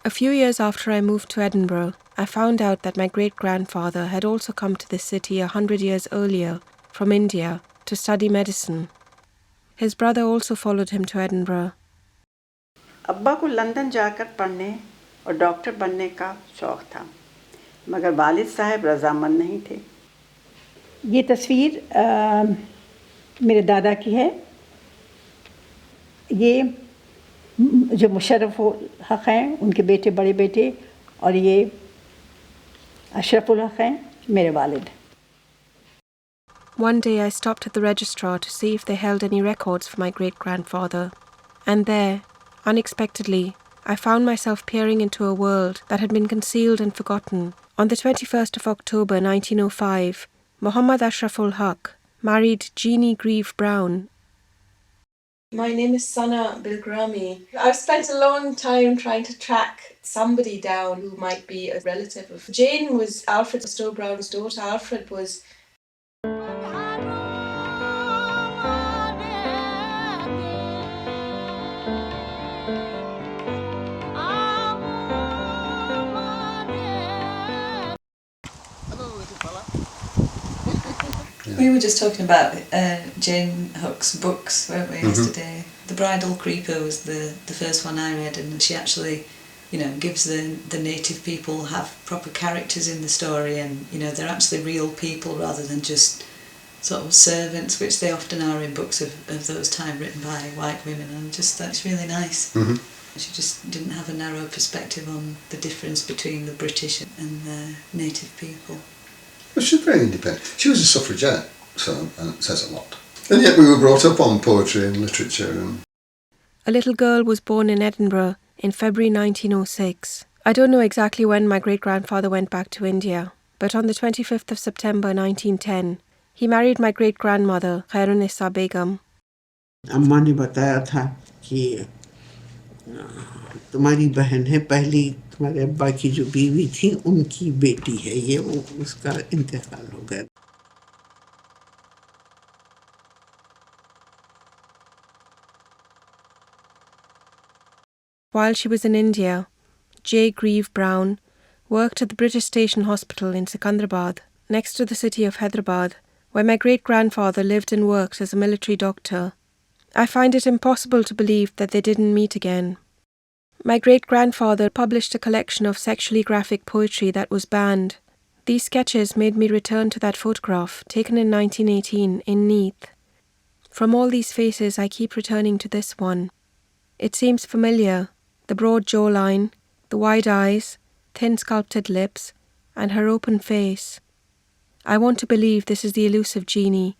A few years after I moved to Edinburgh, I found out that my great-grandfather had also come to this city 100 years earlier from India to study medicine. His brother also followed him to Edinburgh. अब्बा को London जाकर पढ़ने और doctor बनने का शौक़ था, मगर वालिद साहब रज़ामंद नहीं थे। ये तस्वीर मेरे दादा की है। ये जो मुशर्रफ हक़ हैं, उनके बेटे, बड़े बेटे, और ये अशरफुल हक़ हैं, मेरे वालिद। One day I stopped at the registrar to see if they held any records for my great-grandfather, and there, unexpectedly, I found myself peering into a world that had been concealed and forgotten. On the 21st of October 1905, Muhammad Ashraful Haq married Jeannie Grieve Brown. My name is Sana Bilgrami. I've spent a long time trying to track somebody down who might be a relative of Jane. Was Alfred Stowe Brown's daughter. Alfred was We were just talking about Jane Huck's books, weren't we, yesterday? The Bridal Creeper was the first one I read, and she actually, gives the native people have proper characters in the story, and, they're actually real people rather than just sort of servants, which they often are in books of those time written by white women, and that's really nice. She just didn't have a narrow perspective on the difference between the British and the native people. Well, she's very independent. She was a suffragette, so it says a lot. And yet we were brought up on poetry and literature. A little girl was born in Edinburgh in February 1906. I don't know exactly when my great-grandfather went back to India, but on the 25th of September 1910, he married my great-grandmother, Khairunissa Begum. अम्मा ने बताया था कि तुम्हारी बहन है, पहली तुम्हारे अब्बा की जो बीवी थी उनकी बेटी है ये, वो उसका इंतकाल हो गया। While she was in India, J. Grieve Brown worked at the British Station Hospital in Secunderabad, next to the city of Hyderabad, where my great-grandfather lived and worked as a military doctor. I find it impossible to believe that they didn't meet again. My great-grandfather published a collection of sexually graphic poetry that was banned. These sketches made me return to that photograph taken in 1918 in Neath. From all these faces, I keep returning to this one. It seems familiar, the broad jawline, the wide eyes, thin sculpted lips, and her open face. I want to believe this is the elusive Jeannie,